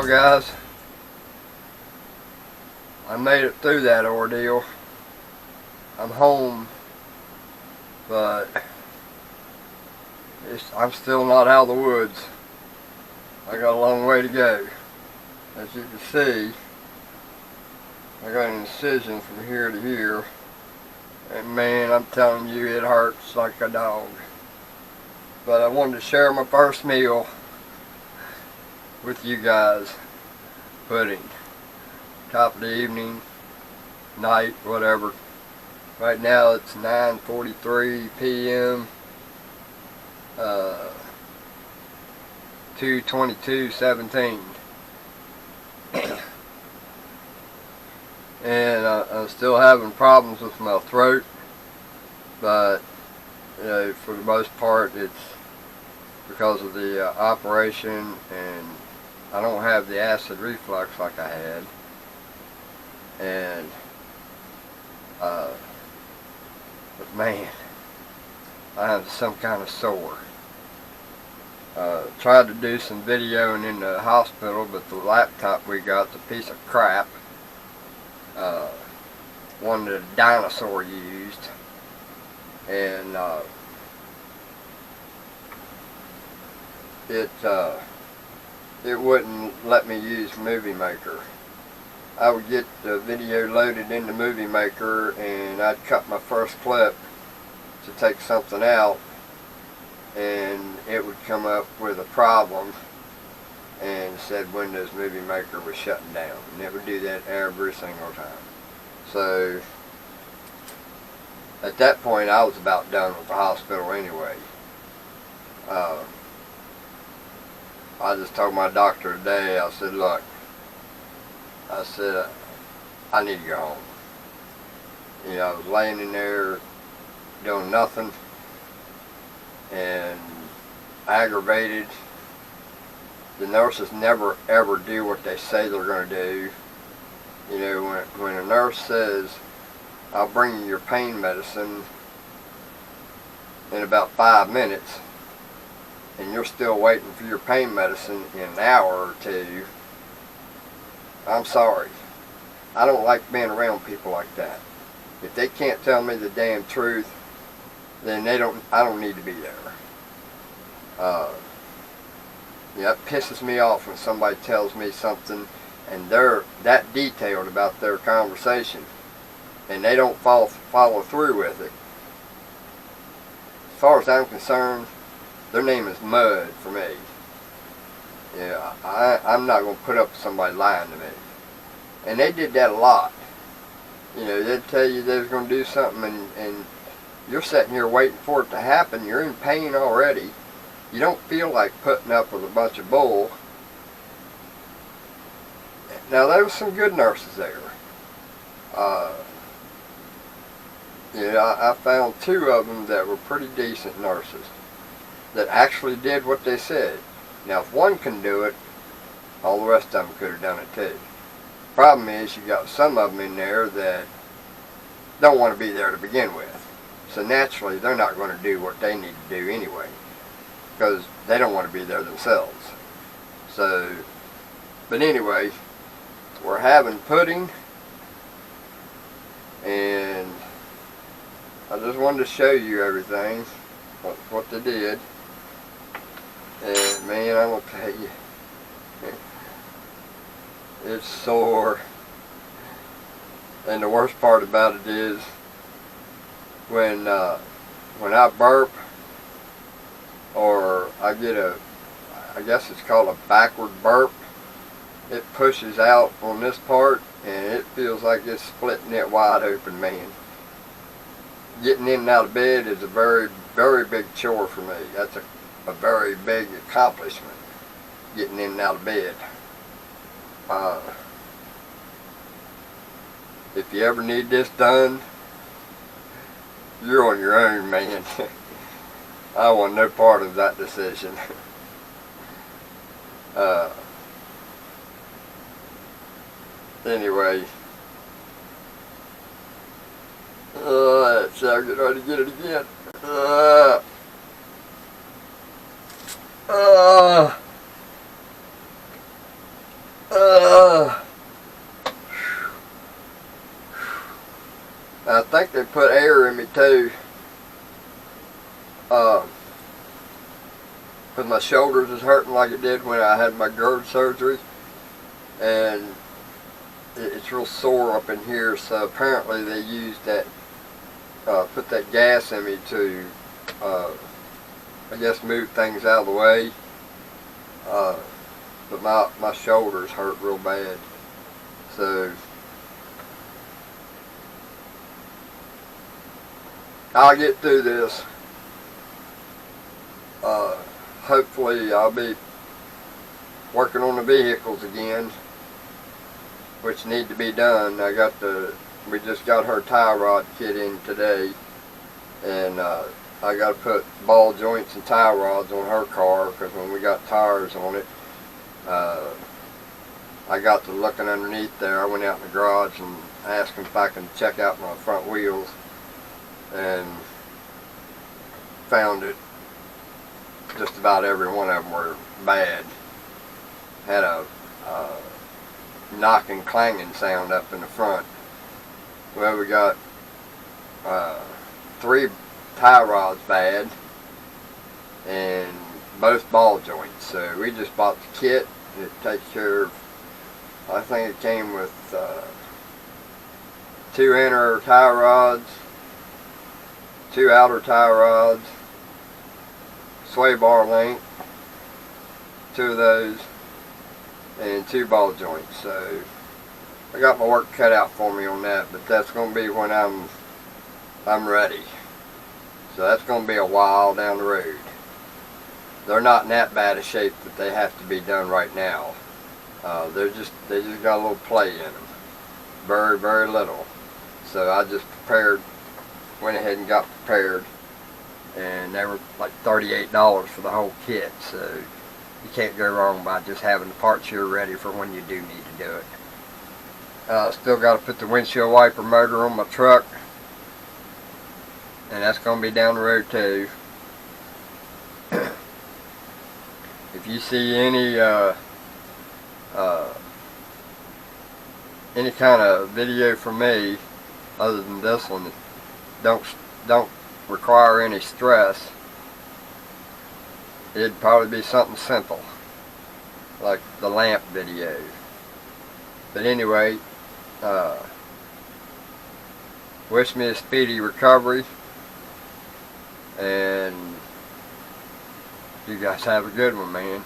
Well, guys, I made it through that ordeal. I'm home, but I'm still not out of the woods. I got a long way to go. As you can see, I got an incision from here to here, and man, I'm telling you, it hurts like a dog. But I wanted to share my first meal with you guys. Pudding. Top of the evening, night, whatever. Right now it's 9:43 p.m. 2/22/17. And I'm still having problems with my throat, but you know, for the most part it's because of the operation, and I don't have the acid reflux like I had. And but man, I am some kind of sore. Tried to do some videoing in the hospital, but the laptop we got's a piece of crap. One that a dinosaur used, and it wouldn't let me use Movie Maker. I would get the video loaded into Movie Maker, and I'd cut my first clip to take something out, and it would come up with a problem and said Windows Movie Maker was shutting down, and it would do that every single time. So at that point I was about done with the hospital anyway. I just told my doctor today, I said, look, I said, I need to go home. You know, I was laying in there doing nothing and aggravated. The nurses never ever do what they say they're going to do. You know, when a nurse says, I'll bring you your pain medicine in about 5 minutes, and you're still waiting for your pain medicine in an hour or two, I'm sorry. I don't like being around people like that. If they can't tell me the damn truth, then I don't need to be there. Yeah, it pisses me off when somebody tells me something and they're that detailed about their conversation and they don't follow through with it. As far as I'm concerned, their name is mud for me. Yeah, I'm not going to put up with somebody lying to me. And they did that a lot. You know, they'd tell you they was going to do something, and you're sitting here waiting for it to happen. You're in pain already. You don't feel like putting up with a bunch of bull. Now, there were some good nurses there. I found 2 of them that were pretty decent nurses that actually did what they said. Now, if one can do it, all the rest of them could have done it too. Problem is, you got some of them in there that don't want to be there to begin with. So naturally, they're not going to do what they need to do anyway, because they don't want to be there themselves. So, but anyway, we're having pudding, and I just wanted to show you everything, what they did. And man, I'm going to tell you, it's sore. And the worst part about it is when I burp, or I get I guess it's called a backward burp, it pushes out on this part and it feels like it's splitting it wide open, man. Getting in and out of bed is a very, very big chore for me. That's a very big accomplishment, getting in and out of bed. If you ever need this done, you're on your own, man. I want no part of that decision. Anyway, let's see, I'm getting ready to get it again. they put air in me too. Because my shoulders was hurting like it did when I had my GERD surgery. And it's real sore up in here, so apparently they used that, put that gas in me to, I guess, move things out of the way. But my shoulders hurt real bad. So I'll get through this. Hopefully I'll be working on the vehicles again, which need to be done. We just got her tie rod kit in today, and I got to put ball joints and tie rods on her car, because when we got tires on it, I got to looking underneath there. I went out in the garage and asked them if I can check out my front wheels, and found it. Just about every one of them were bad. Had a knocking, clanging sound up in the front. Well, we got 3 tie rods bad, and both ball joints. So we just bought the kit. It takes care of, I think it came with 2 inner tie rods, 2 outer tie rods, sway bar length, 2 of those, and 2 ball joints. So I got my work cut out for me on that, but that's going to be when I'm ready. So that's going to be a while down the road. They're not in that bad a shape that they have to be done right now. They just got a little play in them, very, very little. So I just went ahead and got prepared, and they were like $38 for the whole kit. So you can't go wrong by just having the parts here ready for when you do need to do it. Still got to put the windshield wiper motor on my truck, and that's going to be down the road too. If you see any kind of video from me other than this one that don't require any stress, it'd probably be something simple like the lamp video. But anyway, wish me a speedy recovery, and you guys have a good one, man.